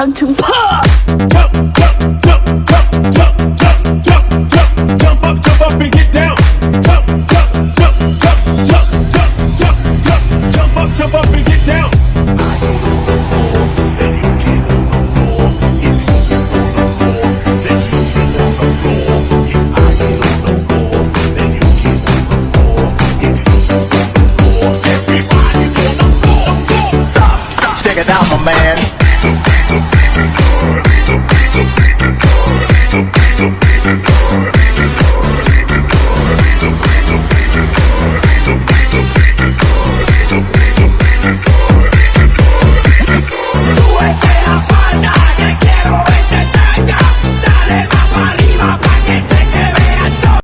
방충파! Jump, jump, jump, jump, jump, jump, jump, jump, jump up and get down. Jump, jump, jump, jump, jump, jump, jump, jump, jump up and get down.